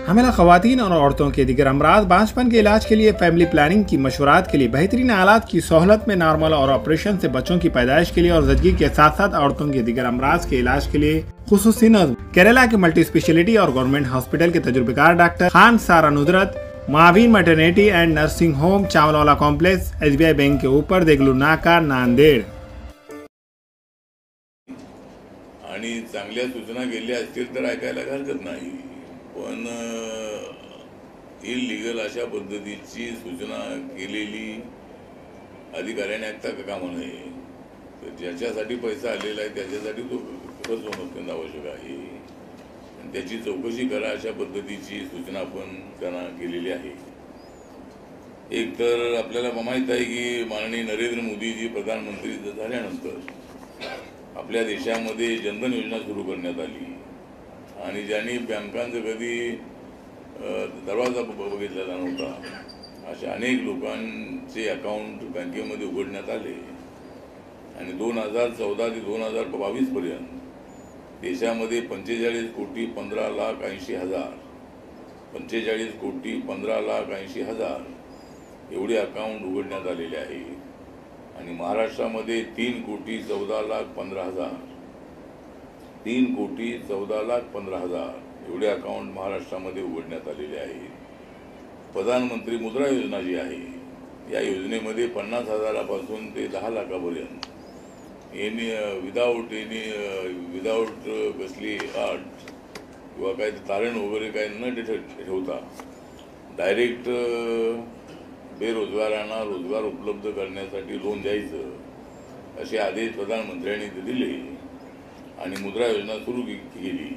हमें ख़वातीन और औरतों के दिगर अमराज बांझपन के इलाज के लिए फैमिली प्लानिंग की मशवरात के लिए बेहतरीन आलात की सहूलत में नॉर्मल और ऑपरेशन से बच्चों की पैदाइश के लिए और ज़चगी के साथ साथ औरतों के दिगर अमराज के इलाज के लिए खुसूसी नज़्म केरला के मल्टी स्पेशलिटी और गवर्नमेंट हॉस्पिटल के तजुर्बेकार डॉक्टर खान सारा नुदरत मावीन maternity and nursing home Chawalwala complex SBI bank के ऊपर देगलू नाका नांदेड। आणि चांगल्या सूचना गेल्या असतील तर ऐकायला हरकत नाही, पण इलिगल अशा पद्धतीची सूचना केलेली अधिकाऱ्याने ऐकता का कामा नये। तर ज्याच्यासाठी पैसा आलेला आहे त्याच्यासाठी तो खर्च होणं अत्यंत आवश्यक आहे आणि त्याची चौकशी करा अशा पद्धतीची सूचना आपण त्यांना केलेली आहे। एक तर आपल्याला माहित आहे की माननीय नरेंद्र मोदीजी प्रधानमंत्री झाल्यानंतर आपल्या देशामध्ये जनधन योजना सुरू करण्यात आली आणि ज्यांनी बँकांचं कधी दरवाजा बघितलेला नव्हता अशा अनेक लोकांचे अकाउंट बँकेमध्ये उघडण्यात आले आणि 2014 ते 2022 पर्यंत देशामध्ये 45 कोटी 15 लाख 80 हजार 45 कोटी 15 लाख 80 हजार एवढे अकाउंट उघडण्यात आलेले आहे आणि महाराष्ट्रामध्ये 3 कोटी 14 लाख 15 हजार 3 कोटी 14 लाख 15 हजार एवढे अकाउंट महाराष्ट्रामध्ये उघडण्यात आलेले आहे। प्रधानमंत्री मुद्रा योजना जी आहे या योजनेमध्ये 50,000पासून ते 10 लाखापर्यंत विदाउट कसली अट किंवा काही तारण वगैरे काही न ठेवता डायरेक्ट बेरोजगारांना रोजगार उपलब्ध करण्यासाठी लोन द्यायचं असे आदेश प्रधानमंत्र्यांनी दिले आणि मुद्रा योजना सुरू केली।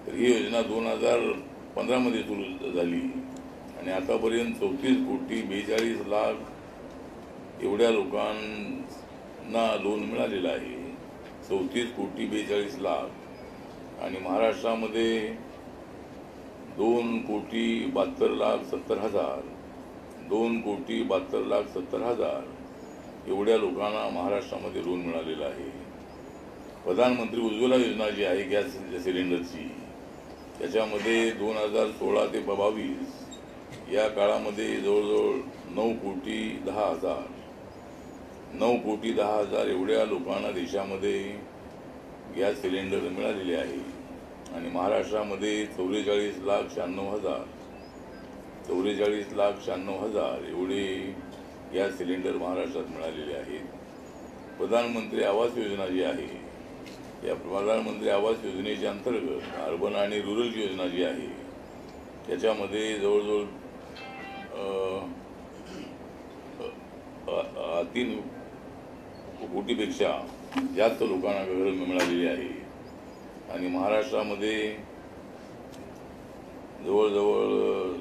तर ही योजना 2015 मध्ये सुरू झाली आणि आतापर्यंत 34 कोटी 42 लाख एवढ्या लोकांना लोन मिळालेलं आहे। 34 कोटी 42 लाख आणि महाराष्ट्रामध्ये 2 कोटी 72 लाख 70 हजार 2 कोटी 72 लाख 70 हजार एवढ्या लोकांना महाराष्ट्रामध्ये लोन मिळालेलं आहे। प्रधानमंत्री उज्ज्वला योजना जी आहे गॅस सिलेंडरची त्याच्यामध्ये 2016 ते 2022 या काळामध्ये जवळजवळ 9 कोटी 10 हजार 9 कोटी 10 हजार एवढ्या लोकांना देशामध्ये गॅस सिलेंडर मिळालेले आहे आणि महाराष्ट्रामध्ये 44 लाख 96 हजार 44 लाख 96 हजार एवढे गॅस सिलेंडर महाराष्ट्रात मिळालेले आहेत। प्रधानमंत्री आवास योजना जी आहे या प्रधानमंत्री आवास योजनेच्या अंतर्गत अर्बन आणि रुरल योजना जी आहे त्याच्यामध्ये जवळजवळ 3 कोटीपेक्षा जास्त लोकांना घरं मिळालेली आहे आणि महाराष्ट्रामध्ये जवळजवळ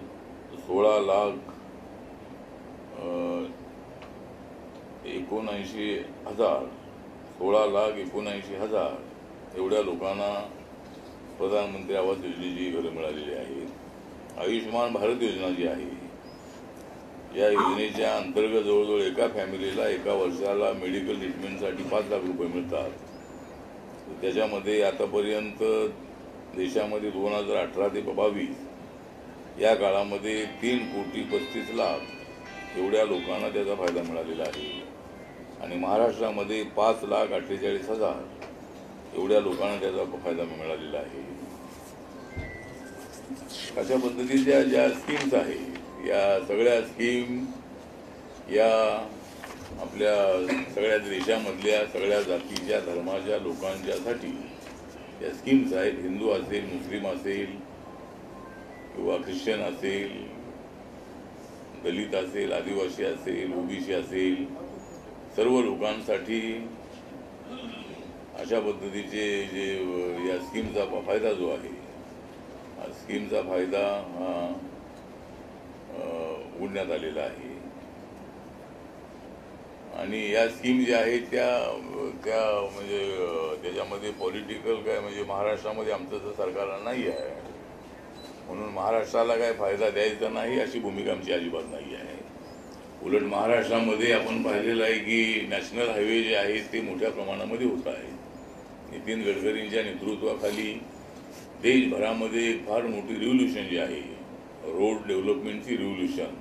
16 लाख 79 हजार 16 लाख 79 हजार एवढ्या लोकांना प्रधानमंत्री आवास योजनेची घरं मिळालेली आहेत। आयुष्यमान भारत योजना जी आहे या योजनेच्या अंतर्गत जवळजवळ एका फॅमिलीला एका वर्षाला मेडिकल ट्रीटमेंटसाठी 5 लाख रुपये मिळतात। त्याच्यामध्ये आतापर्यंत देशामध्ये 2018 ते 2022 या काळामध्ये 3 कोटी 35 लाख एवढ्या लोकांना त्याचा फायदा मिळालेला आहे आणि महाराष्ट्रामध्ये 5 लाख 48 हजार एवढ्या लोकांना त्याचा फायदा मिळालेला आहे। अशा पद्धतीच्या ज्या स्कीम्स आहेत या सगळ्या स्कीम या आपल्या सगळ्या देशामधल्या सगळ्या जातीच्या धर्माच्या लोकांच्यासाठी या स्कीम्स आहेत। हिंदू असेल मुस्लिम असेल किंवा ख्रिश्चन असेल दलित असेल आदिवासी असेल ओबीसी असेल सर्व लोकांसाठी अशा पद्धतीचे जे या स्कीमचा फायदा जो आहे स्कीमचा फायदा हा उघडण्यात आलेला आहे आणि या स्कीम ज्या आहेत त्या म्हणजे त्याच्यामध्ये पॉलिटिकल काय म्हणजे महाराष्ट्रामध्ये आमचं तर सरकार नाही आहे म्हणून महाराष्ट्राला काय फायदा द्यायचा नाही अशी भूमिका आमची अजिबात नाही आहे। उलट महाराष्ट्रामध्ये आपण पाहिलेलं आहे की नॅशनल हायवे जे आहेत ते मोठ्या प्रमाणामध्ये होत आहे। नितीन गडकरींच्या नेतृत्वाखाली देशभरामध्ये एक फार मोठी रिव्होल्युशन जी आहे, रोड डेव्हलपमेंटची रिव्होल्युशन.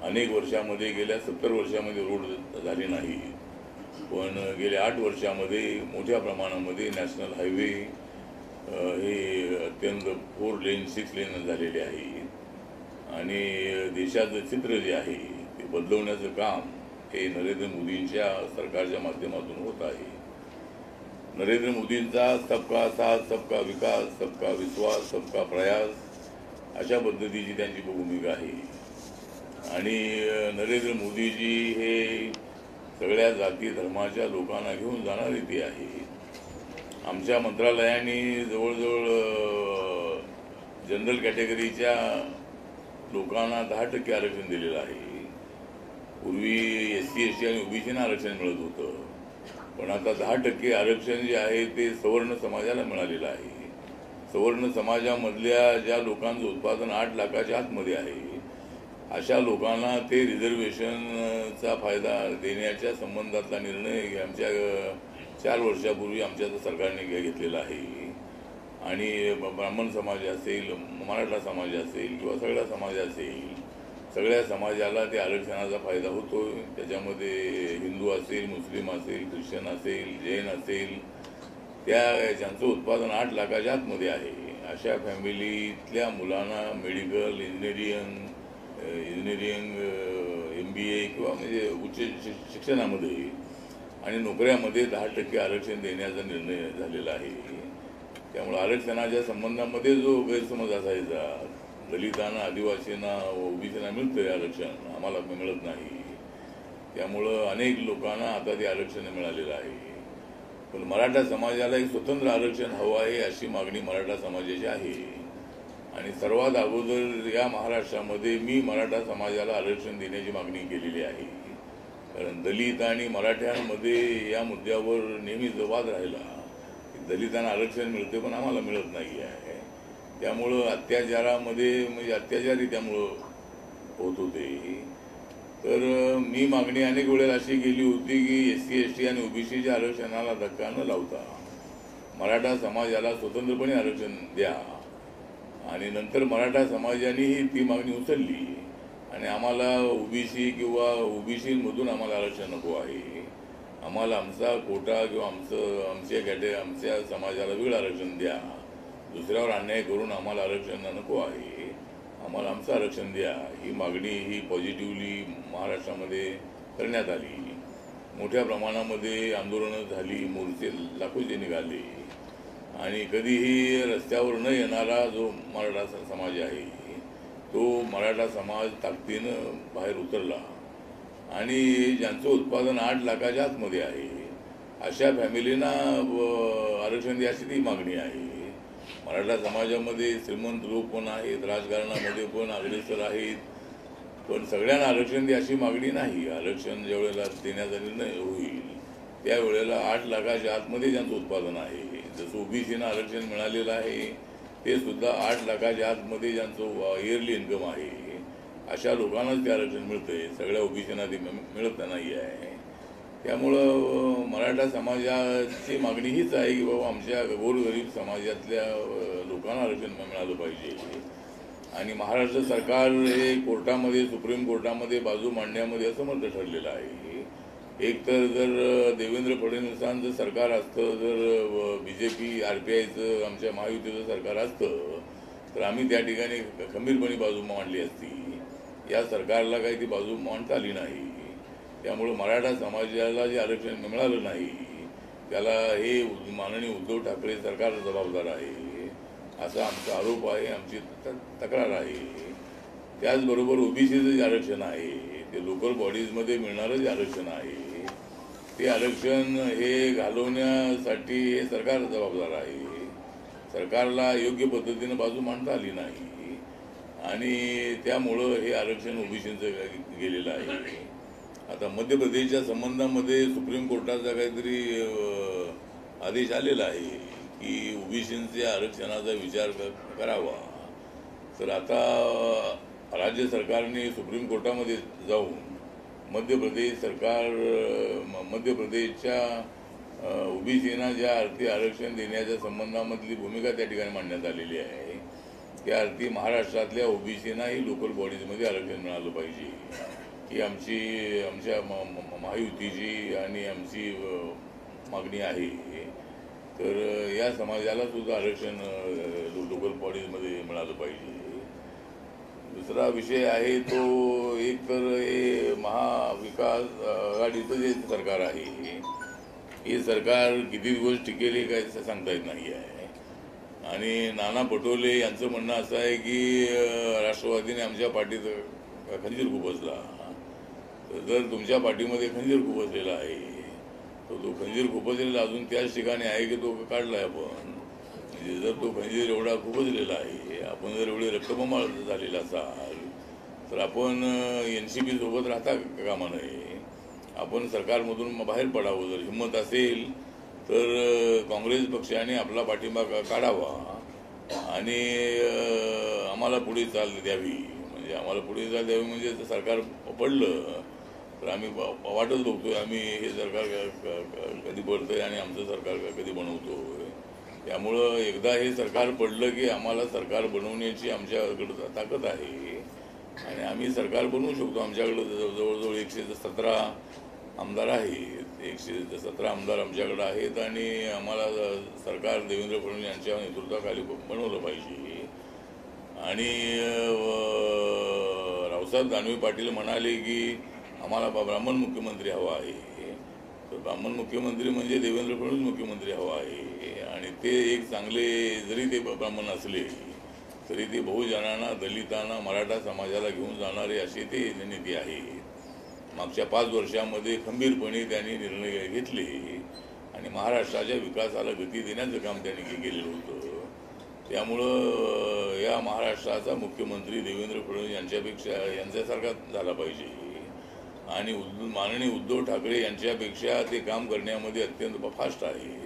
अनेक वर्षामध्ये, गेल्या 70 वर्षामध्ये रोड झाले नाही, पण गेल्या 8 वर्षामध्ये मोठ्या प्रमाणामध्ये नॅशनल हायवे हे अत्यंत 4 लेन 6 लेन झालेले आहे. आणि देशाचं चित्र जे आहे ते बदलवण्याचं काम हे नरेंद्र मोदींच्या सरकारच्या माध्यमातून होत आहे. नरेंद्र मोदींचा सबका साथ, सबका विकास, सबका विश्वास, सबका प्रयास अशा पद्धतीची त्यांची भूमिका आहे. आणि नरेंद्र मोदीजी हे सगळ्या जाती धर्माच्या लोकांना घेऊन जाणारे ते आहे. आमच्या मंत्रालयाने जवळजवळ जनरल कॅटेगरीच्या लोकांना 10% आरक्षण दिलेलं आहे. पूर्वी SC ST आणि OBCना आरक्षण मिळत होतं, पण आता 10% आरक्षण जे आहे ते सवर्ण समाजाला मिळालेलं आहे. सवर्ण समाजामधल्या ज्या लोकांचं उत्पादन 8 लाखाच्या आतमध्ये आहे अशा लोकांना ते रिझर्वेशनचा फायदा देण्याच्या संबंधातला निर्णय आमच्या 4 वर्षापूर्वी आमच्या सरकारने घेतलेला आहे. आणि ब्राह्मण समाज असेल, मराठा समाज असेल किंवा सगळा समाज असेल, सगळ्या समाजाला ते आरक्षणाचा फायदा होतो. त्याच्यामध्ये हिंदू असेल, मुस्लिम असेल, ख्रिश्चन असेल, जैन असेल, त्या ज्यांचं उत्पादन 8 लाखाच्या आतमध्ये आहे अशा फॅमिलीतल्या मुलांना मेडिकल, इंजिनिअरिंग, MBA किंवा म्हणजे उच्च शिक्षणामध्ये आणि नोकऱ्यामध्ये 10% आरक्षण देण्याचा निर्णय झालेला आहे. त्यामुळे आरक्षणाच्या संबंधामध्ये जो गैरसमज असायचा, दलितांना, आदिवासींना, OBCना मिळतंय आरक्षण, आम्हाला मिळत नाही, त्यामुळं अनेक लोकांना आता ते आरक्षण मिळालेलं आहे. पण मराठा समाजाला एक स्वतंत्र आरक्षण हवं आहे अशी मागणी मराठा समाजाची आहे. आणि सर्वात अगोदर या महाराष्ट्रामध्ये मी मराठा समाजाला आरक्षण देण्याची मागणी केलेली आहे. कारण दलित आणि मराठ्यांमध्ये या मुद्द्यावर नेहमीच वाद राहिला. दलितांना आरक्षण मिळते पण आम्हाला मिळत नाही आहे. त्यामुळं अत्याचारामध्ये म्हणजे अत्याचारी त्यामुळं होत होते. तर मी मागणी अनेक वेळेला अशी केली होती की SC ST आणि OBCच्या आरक्षणाला धक्का न लावता मराठा समाजाला स्वतंत्रपणे आरक्षण द्या. आणि नंतर मराठा समाजानेही ती मागणी उचलली आणि आम्हाला OBC किंवा OBCमधून आम्हाला आरक्षण नको आहे, आम्हाला आमचा कोटा किंवा आमच्या समाजाला वेगळं आरक्षण द्या, दुसऱ्यावर अन्याय करून आम्हाला आरक्षण नको आहे, आम्हाला आमचं आरक्षण द्या, ही मागणी ही पॉझिटिव्हली महाराष्ट्रामध्ये करण्यात आली. मोठ्या प्रमाणामध्ये आंदोलनं झाली, मोर्चे लाखोचे निघाले आणि कधीही रस्त्यावर न येणारा जो मराठा समाज आहे तो मराठा समाज ताकदीनं बाहेर उतरला. आणि ज्यांचं उत्पादन 8 लाखाच्या आतमध्ये आहे अशा फॅमिलींना आरक्षण द्यायची ती मागणी आहे. मराठा समाजामध्ये श्रीमंत लोक पण आहेत, राजकारणामध्ये पण अग्रेसर आहेत, पण सगळ्यांना आरक्षण द्यायची मागणी नाही. आरक्षण ज्या वेळेला देण्याचा निर्णय होईल त्यावेळेला 8 लाखाच्या आतमध्ये ज्यांचं उत्पादन आहे, जसं OBCना आरक्षण मिळालेलं आहे ते सुद्धा 8 लाखाच्या आतमध्ये ज्यांचं इयरली इन्कम आहे अशा लोकांनाच ते आरक्षण मिळतंय, सगळ्या OBCना ते मिळत नाही आहे. त्यामुळं मराठा समाजाची मागणी हीच आहे की बाबा आमच्या गोरगरीब समाजातल्या लोकांना आरक्षण मिळालं पाहिजे. आणि महाराष्ट्र सरकार हे कोर्टामध्ये, सुप्रीम कोर्टामध्ये बाजू मांडण्यामध्ये असमर्थ ठरलेलं आहे. एक तर जर देवेंद्र फडणवीसांचं सरकार असतं, जर BJP RPIचं आमच्या महायुतीचं सरकार असतं तर आम्ही त्या ठिकाणी खंबीरपणे बाजू मांडली असती. या सरकारला काही ती बाजू मांडता आली नाही. त्यामुळं मराठा समाजाला जे आरक्षण मिळालं नाही त्याला हे माननीय उद्धव ठाकरे सरकार जबाबदार आहे असा आमचा आरोप आहे, आमची तक्रार आहे. त्याचबरोबर OBCचं जे आरक्षण आहे ते लोकल बॉडीजमध्ये मिळणारं जे आरक्षण आहे ते आरक्षण हे घालवण्यासाठी हे सरकार जबाबदार आहे. सरकारला योग्य पद्धतीनं बाजू मांडता आली नाही आणि त्यामुळं हे आरक्षण OBCचं गेलेलं आहे. आता मध्य प्रदेशच्या संबंधामध्ये सुप्रीम कोर्टाचा काहीतरी आदेश आलेला आहे की OBCच्या आरक्षणाचा विचार करावा. तर आता राज्य सरकारने सुप्रीम कोर्टामध्ये जाऊन मध्य प्रदेशच्या ओबीसींना ज्या अर्थी आरक्षण देण्याच्या संबंधामधली भूमिका त्या ठिकाणी मांडण्यात आलेली आहे त्या अर्थी महाराष्ट्रातल्या ओबीसींनाही लोकल बॉडीजमध्ये आरक्षण मिळालं पाहिजे ही आमच्या महायुतीची आणि आमची मागणी आहे. तर या समाजाला सुद्धा आरक्षण लोकल बॉडीजमध्ये मिळालं पाहिजे. दुसरा विषय आहे तो एक तर हे महाविकास आघाडीचं जे सरकार आहे हे सरकार किती दिवस टिकेल हे काय सांगता येत नाही आहे. आणि नाना पटोले यांचं म्हणणं असं आहे की राष्ट्रवादीने आमच्या पाठीत खंजीर खुपसला. जर तुमच्या पाठीमध्ये खंजीर खुपसलेला आहे तर तो खंजीर खुपसलेला अजून त्याच ठिकाणी आहे की तो काढलाय आपण. म्हणजे जर तो खंजीर एवढा खुपसलेला आहे आपण जर एवढे रक्तबंबाळ झालेला असाल तर आपण NCP सोबत राहता कामा नये. आपण सरकारमधून बाहेर पडावं. जर हिंमत असेल तर काँग्रेस पक्षाने आपला पाठिंबा काढावा आणि आम्हाला पुढे चाल द्यावी. म्हणजे आम्हाला पुढे चाल द्यावी म्हणजे सरकार पडलं तर आम्ही वाटच बघतोय आम्ही हे सरकार कधी पडतंय आणि आमचं सरकार कधी बनवतोय. त्यामुळं एकदा हे सरकार पडलं की आम्हाला सरकार बनवण्याची आमच्याकडं ताकद आहे आणि आम्ही सरकार बनवू शकतो. आमच्याकडं जवळजवळ 117 आमदार आहेत. 117 आमदार आमच्याकडे आहेत आणि आम्हाला सरकार देवेंद्र फडणवीस यांच्या नेतृत्वाखाली बनवलं पाहिजे. आणि रावसाहेब दानवे पाटील म्हणाले की आम्हाला ब्राह्मण मुख्यमंत्री हवा आहे. तर ब्राह्मण मुख्यमंत्री म्हणजे देवेंद्र फडणवीस मुख्यमंत्री हवा आहे. आणि ते एक चांगले जरी ते ब्राह्मण असले तरी ते बहुजनांना दलितांना मराठा समाजाला घेऊन जाणारे असे ते नेते आहेत. मागच्या 5 वर्षामध्ये खंबीरपणे त्यांनी निर्णय घेतले आणि महाराष्ट्राच्या विकासाला गती देण्याचं काम त्यांनी केलेलं होतं. त्यामुळं या महाराष्ट्राचा मुख्यमंत्री देवेंद्र फडणवीस यांच्यासारखा झाला पाहिजे. आणि माननीय उद्धव ठाकरे यांच्यापेक्षा ते काम करण्यामध्ये अत्यंत फास्ट आहेत.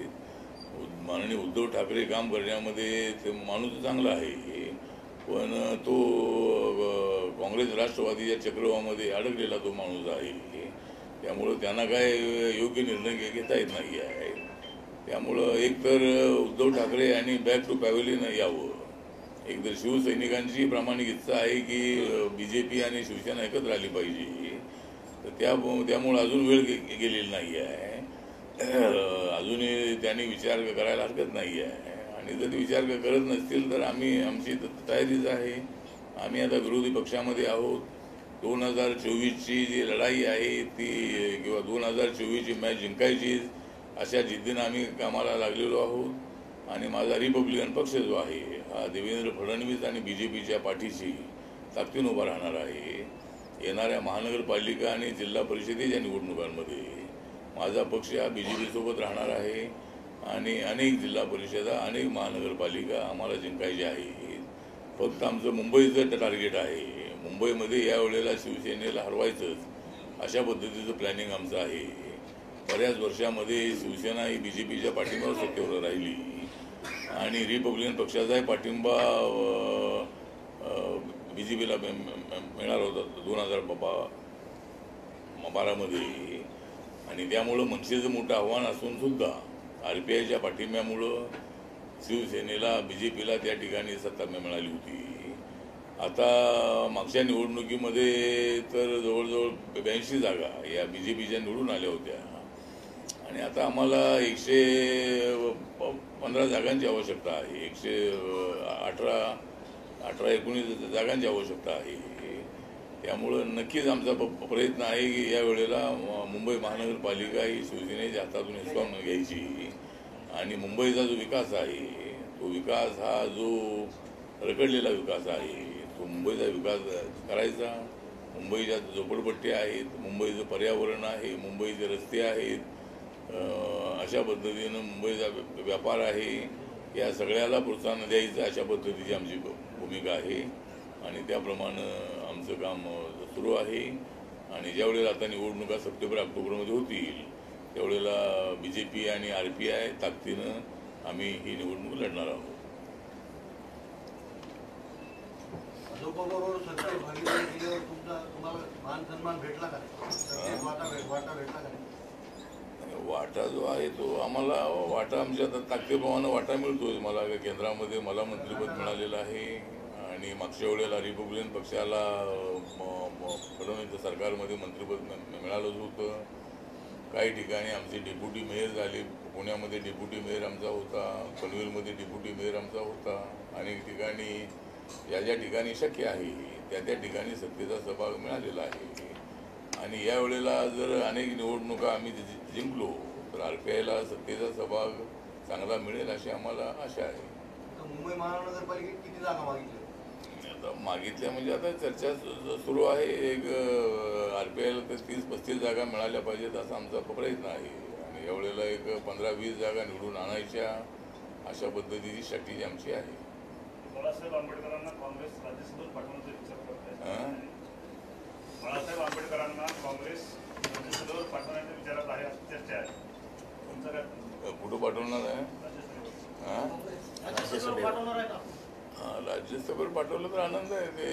माननीय उद्धव ठाकरे काम करण्यामध्ये ते माणूस चांगला आहे पण तो काँग्रेस राष्ट्रवादीच्या चक्रवामध्ये अडकलेला तो माणूस आहे. त्यामुळं त्यांना काय योग्य निर्णय घेता येत नाही आहे. त्यामुळं एकतर उद्धव ठाकरे यांनी बॅक टू पॅव्हेलियन यावं. एकतर शिवसैनिकांची प्रामाणिक इच्छा आहे की BJP आणि शिवसेना एकत्र आली पाहिजे. तर त्यामुळं अजून वेळ गेलेली नाही आहे. अजूनही त्यांनी विचार करायला हरकत नाही आहे. आणि जर विचार करत नसतील तर आमची तयारीच आहे. आम्ही आता विरोधी पक्षामध्ये आहोत. 2024ची जी लढाई आहे ती किंवा 2024ची मॅच जिंकायची अशा जिद्दीनं आम्ही कामाला लागलेलो आहोत. आणि माझा रिपब्लिकन पक्ष जो आहे हा देवेंद्र फडणवीस आणि BJPच्या पाठीशी ताकदीनं उभा राहणार आहे. येणाऱ्या महानगरपालिका आणि जिल्हा परिषदेच्या निवडणुकांमध्ये माझा पक्ष हा BJP सोबत राहणार आहे. आणि अनेक जिल्हा परिषदा अनेक महानगरपालिका आम्हाला जिंकायच्या आहेत. फक्त आमचं मुंबईचं टार्गेट आहे. मुंबईमध्ये यावेळेला शिवसेनेला हरवायचंच अशा पद्धतीचं प्लॅनिंग आमचं आहे. बऱ्याच वर्षामध्ये शिवसेना ही BJPच्या पाठिंब्यावर सत्तेवर राहिली आणि रिपब्लिकन पक्षाचाही पाठिंबा BJPला मिळाला होता 2012 मध्ये. आणि त्यामुळं मनसेचं मोठं आव्हान असून सुद्धा RPIच्या पाठिंब्यामुळं शिवसेनेला BJPला त्या ठिकाणी सत्ता मिळाली होती. आता मागच्या निवडणुकीमध्ये तर जवळजवळ 82 जागा या BJPच्या निवडून आल्या होत्या आणि आता आम्हाला 115 जागांची आवश्यकता आहे. 118-19 जागांची आवश्यकता आहे. त्यामुळं नक्कीच आमचा प्रयत्न आहे की या वेळेला मुंबई महानगरपालिका ही शिवसेनेच्या हातातून हिसकावून घ्यायची आणि मुंबईचा जो विकास आहे तो विकास हा जो रखडलेला विकास आहे तो मुंबईचा विकास करायचा. मुंबईच्या झोपडपट्ट्या आहेत, मुंबईचं पर्यावरण आहे, मुंबईचे रस्ते आहेत, अशा पद्धतीनं मुंबईचा व्यापार आहे. या सगळ्याला प्रोत्साहन द्यायचं अशा पद्धतीची आमची भूमिका आहे आणि त्याप्रमाणे आमचं काम सुरू आहे. आणि ज्यावेळेला आता निवडणुका सप्टेंबर-ऑक्टोबरमध्ये होतील त्यावेळेला BJP आणि RPI ताकदीनं आम्ही ही निवडणूक लढणार आहोत. भाजपबरोबर सत्तेत भागीदारी केल्यावर तुम्हाला मान सन्मान भेटला का? वाटा जो आहे तो आम्हाला वाटा आमच्या ताकदीप्रमाणे वाटा मिळतोय. मला केंद्रामध्ये मला मंत्रिपद मिळालेलं आहे आणि मागच्या वेळेला रिपब्लिकन पक्षाला फडणवीस सरकारमध्ये मंत्रिपद मिळालंच होतं. काही ठिकाणी आमचे डेप्युटी मेयर झाले. पुण्यामध्ये डेप्युटी मेयर आमचा होता, पनवेलमध्ये डेप्युटी मेयर आमचा होता. अनेक ठिकाणी ज्या ठिकाणी शक्य आहे त्या ठिकाणी सत्तेचा सहभाग मिळालेला आहे. आणि यावेळेला जर अनेक निवडणुका आम्ही जिंकलो तर RPIला सत्तेचा सहभाग चांगला मिळेल अशी आम्हाला आशा आहे. मुंबई महानगरपालिकेत किती जागा मागितल्या? आता मागितल्या म्हणजे आता चर्चा सुरू आहे. एक RPIला तर 30-35 जागा मिळाल्या पाहिजेत असा आमचा प्रयत्न आहे. आणि यावेळेला एक 15-20 जागा निवडून आणायच्या अशा पद्धतीची स्ट्रॅटेजी आमची आहे. बाळासाहेब आंबेडकरांना काँग्रेस राज्यसभेत पाठवण्याचा विचार करत आहे. बाळासाहेब आंबेडकरांना काँग्रेस राज्यसभेवर पाठवण्याच्या विचारात आहे अशी चर्चा आहे. तुमचं काय? कुठं पाठवणार आहे? राज्यसभेवर पाठवणार आहे का? राज्यसभेवर पाठवलं तर आनंद आहे. ते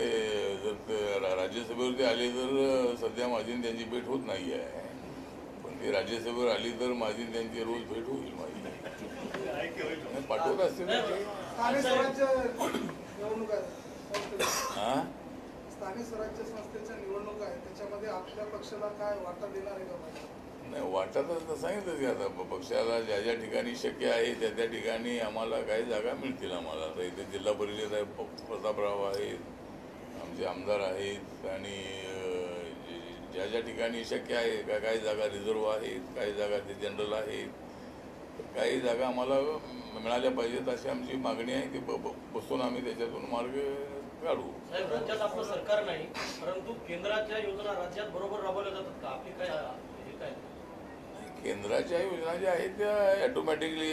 जर ते राज्यसभेवरती आले तर सध्या माझी त्यांची भेट होत नाही आहे. पण ते राज्यसभेवर आली तर माझी त्यांची रोज भेट होईल. माझी पाठवत असतील स्थानिक स्वराज्य निवडणूक आहे. स्थानिक स्वराज्य संस्थेच्या निवडणूक आहे, त्याच्यामध्ये आपल्या पक्षाला काय वाटा देणार आहे का? नाही, वाटा तर सांगितलं की आता पक्षाला ज्या ठिकाणी शक्य आहे त्या ठिकाणी आम्हाला काही जागा मिळतील. आम्हाला आता इथे जिल्हा परिषद आहे, प्रतापराव आहेत, आमचे आमदार आहेत. आणि ज्या ठिकाणी शक्य आहे काही जागा रिझर्व्ह आहेत, काही जागा ते जनरल आहेत. काही जागा आम्हाला मिळाल्या पाहिजेत अशी आमची मागणी आहे. ती बसून आम्ही त्याच्यातून मार्ग काढू. साहेब, राज्यात आपलं सरकार नाही, परंतु केंद्राच्या योजना राज्यात बरोबर राबवल्या जातात का? आपली काय हे काय? केंद्राच्या योजना ज्या आहेत त्या ॲटोमॅटिकली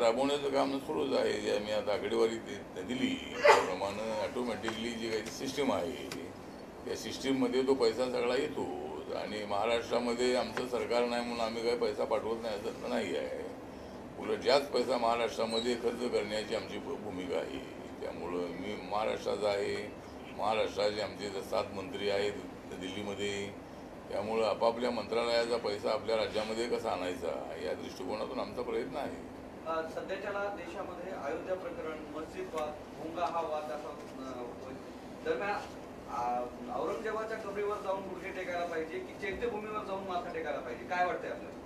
राबवण्याचं काम सुरूच आहे. जे आम्ही आता आकडेवारी दिली त्याप्रमाणे ॲटोमॅटिकली जी काही सिस्टीम आहे त्या सिस्टीममध्ये तो पैसा सगळा येतो. आणि महाराष्ट्रामध्ये आमचं सरकार नाही म्हणून आम्ही काही पैसा पाठवत नाही असं नाही आहे. उलट जास्त पैसा महाराष्ट्रामध्ये खर्च करण्याची आमची भूमिका आहे. त्यामुळं मी महाराष्ट्राचा आहे. महाराष्ट्राचे आमचे 7 मंत्री आहेत दिल्लीमध्ये. त्यामुळं आपापल्या मंत्रालयाचा पैसा आपल्या राज्यामध्ये कसा आणायचा या दृष्टिकोनातून आमचा प्रयत्न आहे. सध्याच्याला देशामध्ये अयोध्या प्रकरण, मस्जिद वाद, भोंगा हा वाद असा दरम्यान औरंगजेबाच्या कबरीवर जाऊन गुडघे टेकायला पाहिजे की चैत्यभूमीवर जाऊन माथा टेकायला पाहिजे, काय वाटतंय आपल्याला?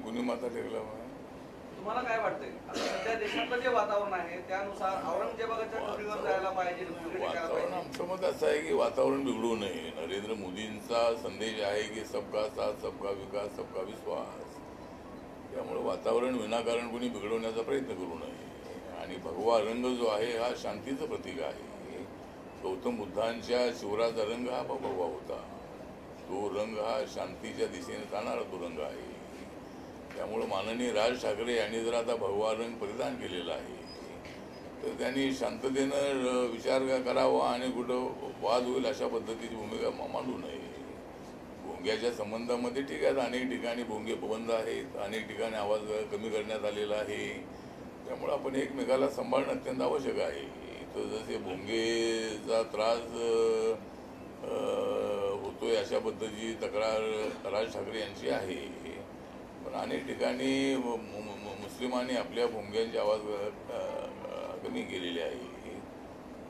कुणी माथा टेकला? तुम्हाला काय वाटतंय? सध्या देशातलं जे वातावरण आहे त्यानुसार औरंगजेबाच्या कबरीवर जायला पाहिजे, वातावरण आमचं मत असं आहे की वातावरण बिघडू नये. नरेंद्र मोदींचा संदेश आहे की सबका साथ, सबका विकास, सबका विश्वास. त्यामुळे वातावरण विनाकारण कुणी बिघडवण्याचा प्रयत्न करू नये. आणि भगवा रंग जो आहे हा शांतीचं प्रतीक आहे. गौतम बुद्धांच्या शिवराचा रंग हा भगवा होता. तो रंग हा शांतीच्या दिशेने जाणारा तो रंग आहे. त्यामुळं माननीय राज ठाकरे यांनी जर आता भगवा रंग परिधान केलेला आहे तर त्यांनी शांततेनं विचार करावा आणि कुठं वाद होईल अशा पद्धतीची भूमिका मांडू नये. भोंग्याच्या संबंधामध्ये ठीक आहे, अनेक ठिकाणी भोंगे बंद आहेत, अनेक ठिकाणी आवाज कमी करण्यात आलेला आहे. त्यामुळं आपण एकमेकाला सांभाळणं अत्यंत आवश्यक आहे. तर जसे भोंगेचा त्रास होतोय अशा पद्धतीची तक्रार राज ठाकरे यांची आहे. पण अनेक ठिकाणी मुस्लिमांनी आपल्या भोंग्यांची आवाज कमी केलेली आहे.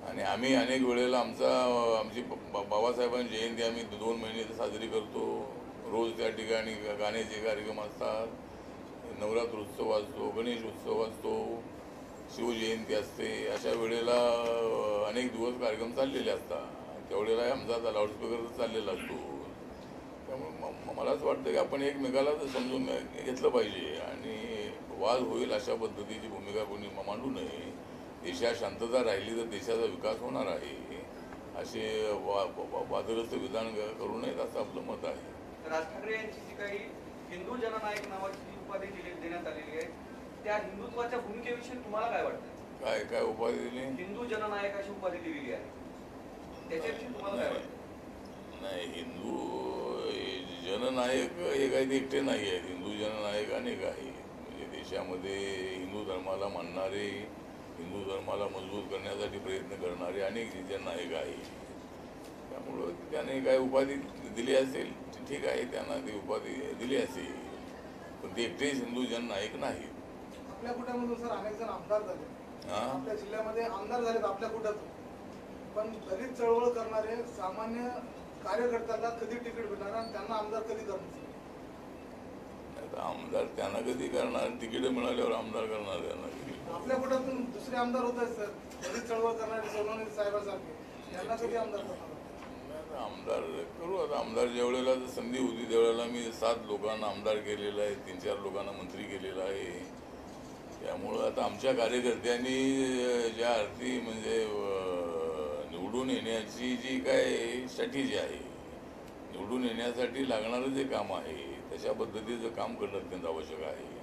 आणि आम्ही अनेक वेळेला आमची बाबासाहेबांची जयंती आम्ही 2 महिने साजरी करतो. रोज त्या ठिकाणी गाण्याचे कार्यक्रम असतात, नवरात्र उत्सव असतो, गणेश उत्सव असतो, शिवजयंती असते. अशा वेळेला अनेक दिवस कार्यक्रम चाललेले असतात. त्यावेळेला आमचा आता लाऊडस्पीकर चाललेला असतो. त्यामुळे मला असं वाटतं की आपण एकमेकाला समजून घेतलं पाहिजे आणि वाद होईल अशा पद्धतीची भूमिका कोणी मांडू नये. देशात शांतता राहिली तर देशाचा विकास होणार आहे. असे वादग्रस्त विधान करू नयेत असं आपलं मत आहे. राज ठाकरे यांची जी काही हिंदू जननायक नावाची उपाधी देण्यात आलेली आहे त्या हिंदुत्वाच्या भूमिकेविषयी तुम्हाला काय वाटतं? काय उपाधी दिली? हिंदू जननायक अशी उपाधी दिलेली आहे, त्याच्याविषयी तुम्हाला काय वाटतं? नाही, हिंदू जननायक हे काही एकटे नाही आहेत. हिंदू जननायक अनेक आहे. म्हणजे देशामध्ये हिंदू धर्माला मानणारे, हिंदू धर्माला मजबूत करण्यासाठी प्रयत्न करणारे अनेक जननायक आहेत. त्यामुळं त्याने काय उपाधी दिली असेल ठीक आहे, त्यांना ती उपाधी दिली असेल. पण ते एकटेच हिंदू जननायक नाहीत. आपल्या कुटामधून सर अनेक जण आमदार झाले, हा? आपल्या जिल्ह्यामध्ये आमदार झालेत आपल्या कुटातून, पण दलित चळवळ करणारे सामान्य कार्यकर्त्याला कधी तिकीट भेटणार आणि त्यांना आमदार कधी करणार? आता आमदार त्यांना कधी करणार, तिकीट मिळाल्यावर आमदार करणार त्यांना. आपल्या कुटातून दुसरे आमदार होत आहेत सर, दलित चळवळ करणारे सोनवणे साहेबांसारखे, यांना कधी आमदार करणार? आमदार करू. आता आमदार ज्या वेळेला संधी होती त्यावेळेला मी 7 लोकांना आमदार केलेलं आहे, 3-4 लोकांना मंत्री केलेलं आहे. त्यामुळं आता आमच्या कार्यकर्त्यांनी ज्या अर्थी म्हणजे निवडून येण्याची जी काय स्ट्रॅटेजी आहे, निवडून येण्यासाठी लागणारं जे काम आहे तशा पद्धतीचं काम करणं अत्यंत आवश्यक आहे.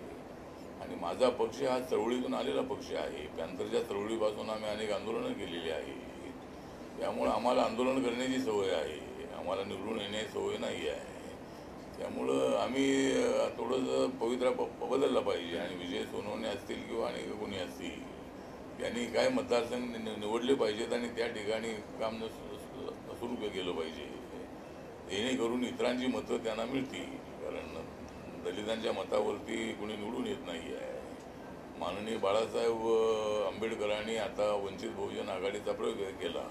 आणि माझा पक्ष हा चळवळीतून आलेला पक्ष आहे. पॅंथरच्या चळवळीपासून आम्ही अनेक आंदोलनं केलेली आहे. त्यामुळं आम्हाला आंदोलन करण्याची सवय आहे, आम्हाला निवडून येण्याची सवय नाही आहे. त्यामुळं आम्ही थोडंसं पवित्रा बदलला पाहिजे. आणि विजय सोनवणे असतील किंवा आणि कोणी असतील त्यांनी काय मतदारसंघ निवडले पाहिजेत आणि त्या ठिकाणी काम सुरू केलं पाहिजे, जेणेकरून इतरांची मतं त्यांना मिळतील. कारण दलितांच्या मतावरती कोणी निवडून येत नाही आहे. माननीय बाळासाहेब आंबेडकरांनी आता वंचित बहुजन आघाडीचा प्रयोग केला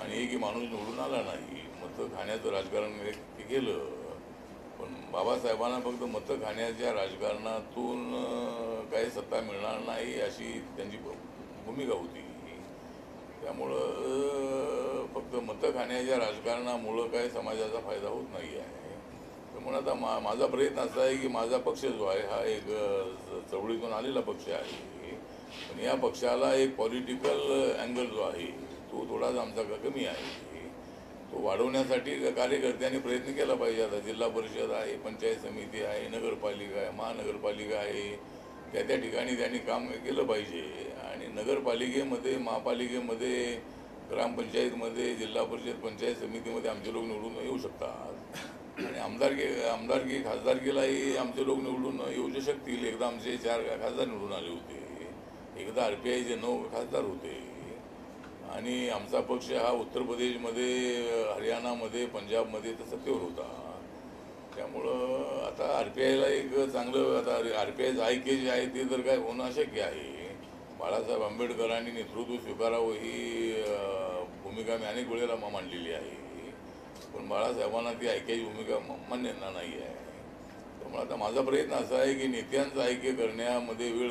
आणि एकही माणूस निवडून आला नाही. मतं खाण्याचं राजकारण ते केलं, पण बाबासाहेबांना फक्त मतं खाण्याच्या राजकारणातून काही सत्ता मिळणार नाही अशी त्यांची भूमिका होती. त्यामुळं फक्त मतं खाण्याच्या राजकारणामुळं काही समाजाचा फायदा होत नाही आहे. त्यामुळे आता माझा प्रयत्न असा आहे की माझा पक्ष जो आहे हा एक चळवळीतून आलेला पक्ष आहे, पण या पक्षाला एक पॉलिटिकल अँगल जो आहे तो थोडासा आमचा कमी आहे. तो वाढवण्यासाठी कार्यकर्त्यांनी प्रयत्न केला पाहिजे. आता जिल्हा परिषद आहे, पंचायत समिती आहे, नगरपालिका आहे, महानगरपालिका आहे, त्या ठिकाणी त्यांनी काम केलं पाहिजे. आणि नगरपालिकेमध्ये, महापालिकेमध्ये, ग्रामपंचायतमध्ये, जिल्हा परिषद, पंचायत समितीमध्ये आमचे लोक निवडून येऊ शकतात. आणि आमदारकी खासदारकीलाही आमचे लोक निवडून येऊ शकतील. एकदा आमचे 4 खासदार निवडून आले होते, एकदा RPIचे 9 खासदार होते. आणि आमचा पक्ष हा उत्तर प्रदेशमध्ये, हरियाणामध्ये, पंजाबमध्ये तर सत्तेवर होता. त्यामुळं आता RPIला एक चांगलं, आता RPIचं ऐक्य जे आहे ते तर काय होणं अशक्य आहे. बाळासाहेब आंबेडकरांनी नेतृत्व स्वीकारावं ही भूमिका मी अनेक वेळेला मांडलेली आहे, पण बाळासाहेबांना ती ऐक्याची भूमिका मान्य नाही आहे. त्यामुळे आता माझा प्रयत्न असा आहे की नेत्यांचं ऐक्य करण्यामध्ये वेळ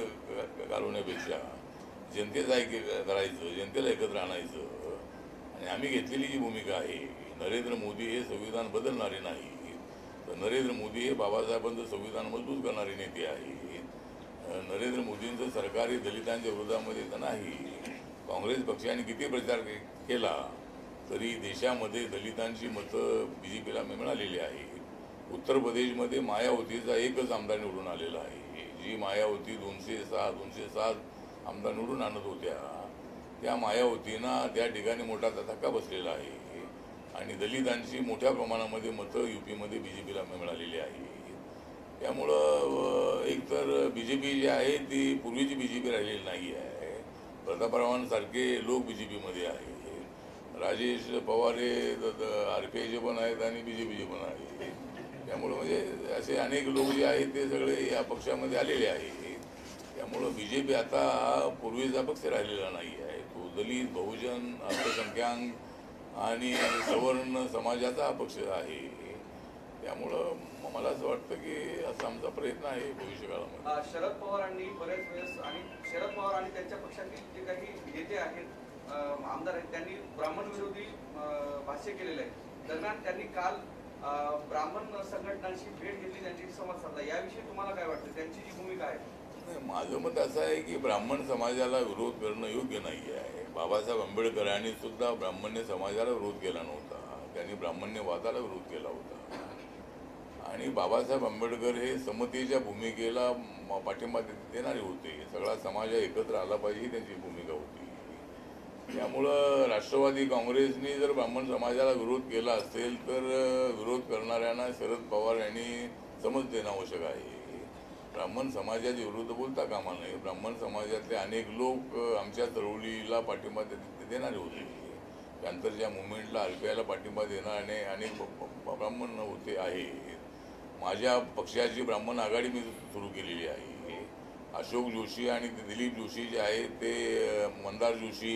घालवण्यापेक्षा जनतेचं ऐक्य करायचं, जनतेला एकत्र आणायचं. आणि आम्ही घेतलेली जी भूमिका आहे, नरेंद्र मोदी हे संविधान बदलणारे नाही, तर नरेंद्र मोदी हे बाबासाहेबांचं संविधान मजबूत करणारे नेते आहे. नरेंद्र मोदींचं सरकार हे दलितांच्या विरोधामध्ये तर नाही. काँग्रेस पक्षाने किती प्रचार केला तरी देशामध्ये दलितांची मतं BJPला मिळालेली आहेत. उत्तर प्रदेशमध्ये मायावतीचा एकच आमदार निवडून आलेला आहे. जी मायावती 207 आमदार निवडून आणत होत्या, त्या मायावतींना त्या ठिकाणी मोठा धक्का बसलेला आहे. आणि दलितांची मोठ्या प्रमाणामध्ये मतं UPमध्ये BJPला मिळालेली आहे. त्यामुळं एकतर BJP जी आहे ती पूर्वीची BJP राहिलेली नाही आहे. प्रतापरावांसारखे लोक BJPमध्ये आहे. राजेश पवार हे RPIचे पण आहेत आणि BJPचे पण आहेत. त्यामुळं म्हणजे असे अनेक लोक जे आहेत ते सगळे या पक्षामध्ये आलेले आहेत. त्यामुळं BJP आता पूर्वीचा पक्ष राहिलेला नाही आहे. तो दलित, बहुजन, अल्पसंख्याक आणि सवर्ण समाजाचा हा पक्ष आहे. त्यामुळं मला असं वाटतं की असा आमचा प्रयत्न आहे भविष्यकाळामध्ये. शरद पवारांनी बरेच वेळेस, आणि शरद पवार आणि त्यांच्या पक्षातील जे काही नेते आहेत, आमदार आहेत, त्यांनी ब्राह्मण विरोधी भाष्य केलेलं आहे. दरम्यान त्यांनी काल ब्राह्मण संघटनांशी भेट घेतली, त्यांची संवाद साधला. याविषयी तुम्हाला काय वाटतं, त्यांची जी भूमिका आहे? माझं मत असं आहे की ब्राह्मण समाजाला विरोध करणं योग्य नाही आहे. बाबासाहेब आंबेडकरांनी सुद्धा ब्राह्मण्य समाजाला विरोध केला नव्हता, त्यांनी ब्राह्मण्यवादाला विरोध केला होता. आणि बाबासाहेब आंबेडकर हे समतेच्या भूमिकेला पाठिंबा देणारे होते. सगळा समाज एकत्र आला पाहिजे ही त्यांची भूमिका होती. त्यामुळं राष्ट्रवादी काँग्रेसने जर ब्राह्मण समाजाला विरोध केला असेल तर विरोध करणाऱ्यांना शरद पवार यांनी समज देणं आवश्यक आहे. ब्राह्मण समाजाच्या विरुद्ध बोलता कामा नये. ब्राह्मण समाजातले अनेक लोक आमच्या चळवळीला पाठिंबा देणारे होते. पॅंथरच्या मुवमेंटला RPIला पाठिंबा देणारे अनेक ब्राह्मण होते आहेत. माझ्या पक्षाची ब्राह्मण आघाडी मी सुरू केलेली आहे. अशोक जोशी आणि दिलीप जोशी जे आहेत ते मंदार जोशी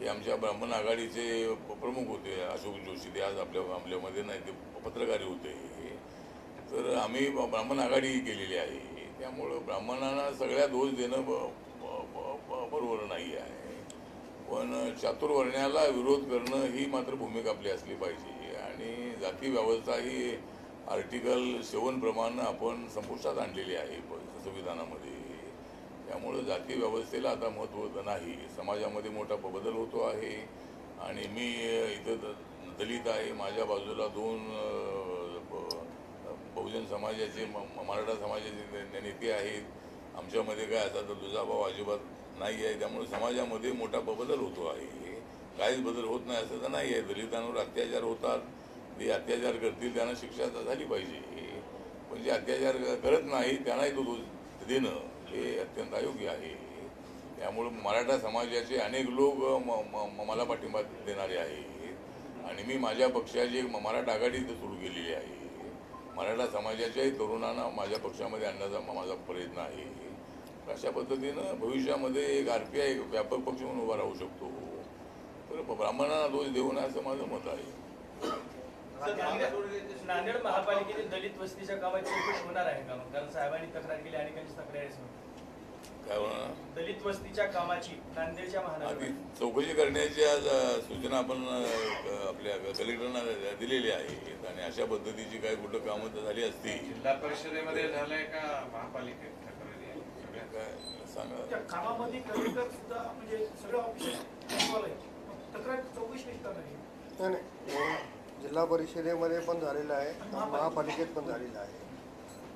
हे आमच्या ब्राह्मण आघाडीचे प्रमुख होते. अशोक जोशी ते आज आपल्यामध्ये नाही, ते पत्रकारी होते. तर आम्ही ब्राह्मण आघाडी केलेली आहे. त्यामुळं ब्राह्मणांना सगळ्या दोष देणं बरोबर नाही आहे. पण चातुर्वर्ण्याला विरोध करणं ही मात्र भूमिका आपली असली पाहिजे. आणि जाती व्यवस्था ही आर्टिकल 7 प्रमाणे आपण संपुष्टात आणलेली आहे संविधानामध्ये. त्यामुळं जाती व्यवस्थेला आता महत्त्व नाही. समाजामध्ये मोठा बदल होतो आहे. आणि मी इथं दलित आहे, माझ्या बाजूला 2 बहुजन समाजाचे मराठा समाजाचे नेते आहेत. आमच्यामध्ये काय असा तर दुजाभाव अजिबात नाही आहे. त्यामुळे समाजामध्ये मोठा बदल होतो आहे. काहीच बदल होत नाही असं तर नाही आहे. दलितांवर अत्याचार होतात, जे अत्याचार करतील त्यांना शिक्षा झाली पाहिजे. पण जे अत्याचार करत नाही त्यांनाही तो दोष देणं हे अत्यंत अयोग्य आहे. त्यामुळं मराठा समाजाचे अनेक लोक मला पाठिंबा देणारे आहेत. आणि मी माझ्या पक्षाची एक मराठा आघाडी सुरू केलेली आहे. मराठा समाजाच्याही तरुणांना माझ्या पक्षामध्ये आणण्याचा माझा प्रयत्न आहे. अशा पद्धतीनं भविष्यामध्ये एक RPI व्यापक पक्ष म्हणून उभा राहू शकतो. तर ब्राह्मणांना दोष देऊ नये असं माझं मत आहे. नांदेड महापालिकेने दलित वस्तीच्या कामाची चौकशी होणार आहे का? कारण साहेबांनी तक्रार केली, अनेकांची तक्रार आहे. काय होणार? दलित वस्तीच्या कामाची नांदेडच्या महानगरपालिकेने चौकशी करण्याच्या सूचना आपण आपल्या कलेक्टरना दिलेल्या आहेत. आणि अशा पद्धतीची काही कुठं कामं तर झाली असती. जिल्हा परिषदेमध्ये झालंय का महापालिकेत काय सांगा. त्या कामामध्ये कलेक्टर सुद्धा म्हणजे सगळं ऑफिस तक्रार चौकशी करणार नाही. जिल्हा परिषदेमध्ये पण झालेलं आहे, महापालिकेत पण झालेलं आहे.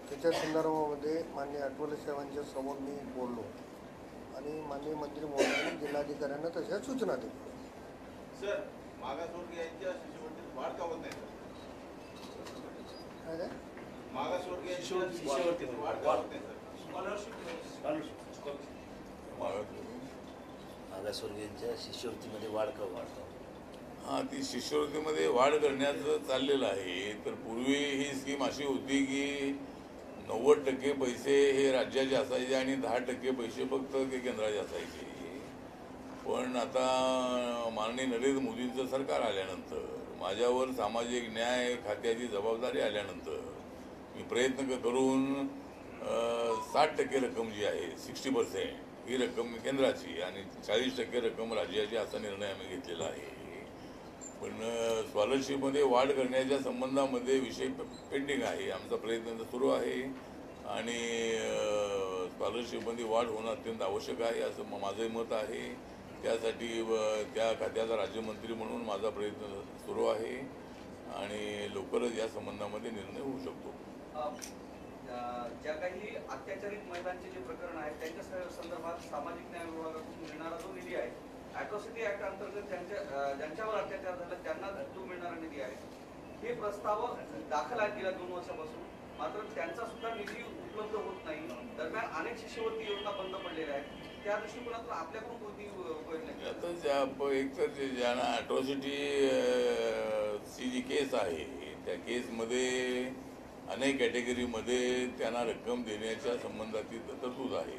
त्याच्या संदर्भामध्ये माननीय आठवले साहेबांच्या समोर मी बोललो आणि माननीय मंत्री महोदयांनी जिल्हाधिकाऱ्यांना तशा सूचना दिल्या. सर, मागासवर्गीयांच्या शिष्यवृत्तीत वाढ का होत नाही? काय मागासवर्गीयांच्या शिष्यवृत्तीत वाढ का होत नाही सर? मागासवर्गीयांच्या शिष्यवृत्तीमध्ये वाढ का वाढतो? हां, ती शिष्यवृत्तीमध्ये वाढ करण्याचं चाललेलं आहे. तर पूर्वी ही स्कीम अशी होती की 90% पैसे हे राज्याचे असायचे आणि 10% पैसे फक्त केंद्राचे असायचे. पण आता माननीय नरेंद्र मोदींचं सरकार आल्यानंतर, माझ्यावर सामाजिक न्याय खात्याची जबाबदारी आल्यानंतर मी प्रयत्न करून 60% रक्कम जी आहे 60% ही रक्कम केंद्राची आणि 40% रक्कम राज्याची असा निर्णय आम्ही घेतलेला आहे. पण स्कॉलरशिपमध्ये वाढ करण्याच्या संबंधामध्ये विषय पेंडिंग आहे. आमचा प्रयत्न सुरू आहे आणि स्कॉलरशिपमध्ये वाढ होणं अत्यंत आवश्यक आहे असं माझंही मत आहे. त्यासाठी त्या खात्याचा राज्यमंत्री म्हणून माझा प्रयत्न सुरू आहे आणि लवकरच या संबंधामध्ये निर्णय होऊ शकतो. ज्या काही अत्याचारित महिलांचे जे प्रकरण आहेत त्यांच्या संदर्भात सामाजिक न्याय विभागातून मिळणारा जो निधी आहे, ॲट्रॉसिटी ऍक्ट अंतर्गत ज्यांच्यावर अत्याचार झाला त्यांना जो मिळणारा निधी आहे, हे प्रस्ताव दाखल आहेत गेल्या 2 वर्षापासून. मात्र त्यांचा सुद्धा निधी उपलब्ध होत नाही. दरम्यान अनेक शिष्यवृत्ती योजना बंद पडलेल्या आहेत. त्या दृष्टिकोनातून आपल्याकडून कोणती आता एक तर ज्यांना ॲट्रॉसिटी ची जी केस आहे त्या केसमध्ये अनेक कॅटेगरीमध्ये त्यांना रक्कम देण्याच्या संबंधातील तरतूद आहे.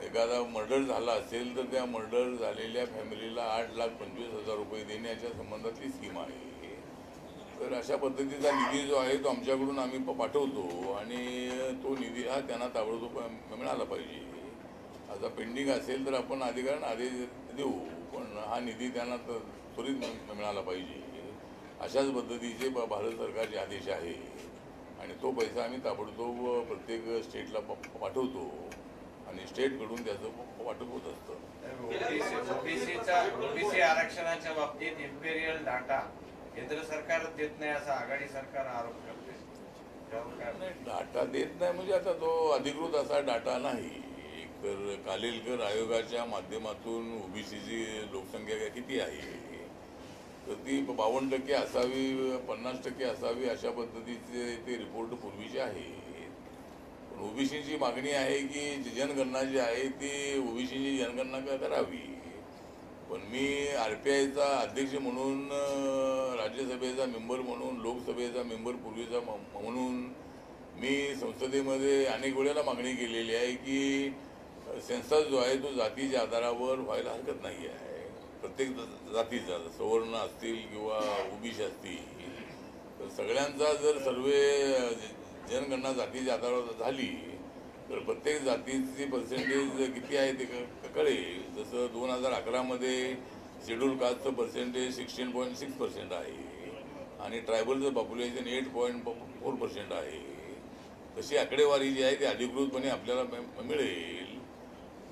एखादा मर्डर झाला असेल तर त्या मर्डर झालेल्या फॅमिलीला 8,25,000 रुपये देण्याच्या संबंधातली स्कीम आहे. तर अशा पद्धतीचा निधी जो आहे तो आमच्याकडून आम्ही पाठवतो आणि तो निधी हा त्यांना ताबडतोब मिळाला पाहिजे. आता पेंडिंग असेल तर आपण अधिकाऱ्यांना आदेश देऊ, पण हा निधी त्यांना त्वरित मिळाला पाहिजे. अशाच पद्धतीचे भारत सरकारचे आदेश आहे आणि तो पैसा आम्ही ताबडतोब प्रत्येक स्टेटला पाठवतो आणि स्टेटकडून त्याचं वाटप होत असतं. ओबीसी आरक्षणाच्या बाबतीत इम्पेरियल डाटा केंद्र सरकार देत नाही असा आघाडी सरकार आरोप करते. डाटा देत नाही म्हणजे आता तो अधिकृत असा डाटा नाही. तर कालेलकर आयोगाच्या माध्यमातून ओबीसीची लोकसंख्या किती आहे तर ती 52% असावी, 50% असावी अशा पद्धतीचे ते रिपोर्ट पूर्वीचे आहेत. पण ओबीसीची मागणी आहे की जनगणना जी आहे ती ओबीसीची जनगणना करावी. पण मी RPIचा अध्यक्ष म्हणून, राज्यसभेचा मेंबर म्हणून, लोकसभेचा मेंबर पूर्वीचा म्हणून मी संसदेमध्ये अनेक वेळेला मागणी केलेली आहे की सेन्सस जो आहे तो जातीच्या आधारावर व्हायला हरकत नाही आहे. प्रत्येक जातीचा, सवर्ण असतील किंवा ओबीसी असतील, तर सगळ्यांचा जर सर्वे जनगणना जातीच्या आधारावर झाली तर प्रत्येक जातीची पर्सेंटेज किती आहे ते कळेल. जसं 2011 मध्ये शेड्यूल कास्टचं पर्सेंटेज 16.6% आहे आणि ट्रायबलचं पॉप्युलेशन 8.4% आहे. तशी आकडेवारी जी आहे ती अधिकृतपणे आपल्याला मिळेल.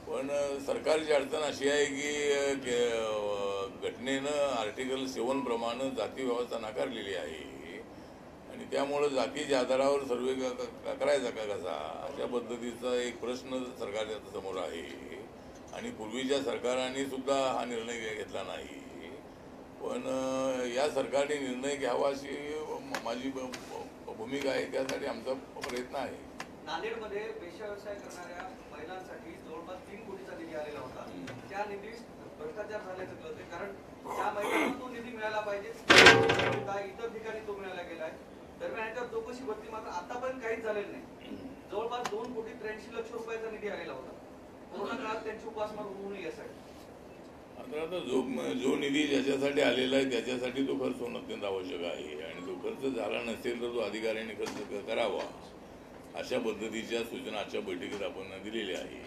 पण सरकारची अडचण अशी आहे की घटनेनं आर्टिकल 7 प्रमाणे जाती व्यवस्था नाकारलेली आहे आणि त्यामुळं जातीच्या आधारावर सर्वे करायचा का कसा, अशा पद्धतीचा एक प्रश्न सरकारच्या समोर आहे. आणि पूर्वीच्या सरकारांनी सुद्धा हा निर्णय घेतला नाही. पण या सरकारने निर्णय घ्यावा अशी माझी भूमिका आहे. त्यासाठी आमचा प्रयत्न आहे. नांदेडमध्ये वेश्या व्यवसाय करणाऱ्या महिलांसाठी जवळपास 3 कोटीचा निधी आलेला होता. त्या निधीस भ्रष्टाचार झाल्याचं कळते, कारण त्या महिलांना तो निधी मिळाला पाहिजे, इतर ठिकाणी तो मिळाला गेलाय. दरम्यान याच्यावर चौकशी भरती मात्र आतापर्यंत काहीच झालेलं नाही. जवळपास 2,83,00,000 रुपयाचा निधी आलेला होता. कोरोना काळात त्यांची उपासमार होऊ नये यासाठी. आता जो निधी ज्याच्यासाठी आलेला आहे त्याच्यासाठी तो खर्च होणं अत्यंत आवश्यक आहे आणि तो खर्च झाला नसेल तर तो अधिकाऱ्यांनी खर्च करावा, अशा पद्धतीच्या सूचना आजच्या बैठकीत आपण दिलेल्या आहेत.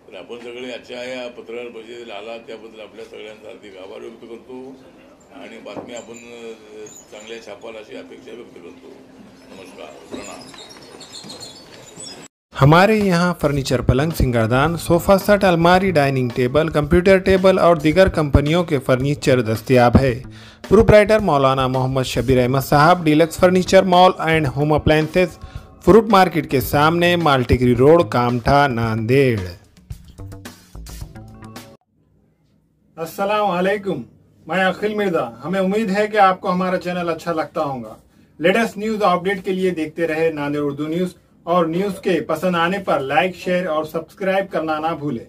तर आपण सगळे आजच्या या पत्रकार परिषदेला आला त्याबद्दल आपल्या सगळ्यांचा हार्दिक आभार व्यक्त करतो आणि बातमी आपण चांगल्या छापाल अशी अपेक्षा व्यक्त करतो. नमस्कार, प्रणाम. हमारे यहाँ फर्नीचर, पलंग, सिंगारदान, सोफा सेट, अलमारी, डाइनिंग टेबल, कंप्यूटर टेबल और दीगर कंपनियों के फर्नीचर दस्तियाब है. प्रोप्राइटर मौलाना मोहम्मद शबीर अहमद साहब, deluxe furniture mall and home appliances, fruit market के सामने, माल्टीगिरी रोड, कामठा, नांदेड़. अस्सलाम वालेकुम, मैं अखिल मिर्जा. हमें उम्मीद है कि आपको हमारा चैनल अच्छा लगता होगा. लेटेस्ट न्यूज अपडेट के लिए देखते रहे नांदेड़ उर्दू न्यूज और न्यूज के पसंद आने पर लाइक, शेयर और सब्सक्राइब करना ना भूलें.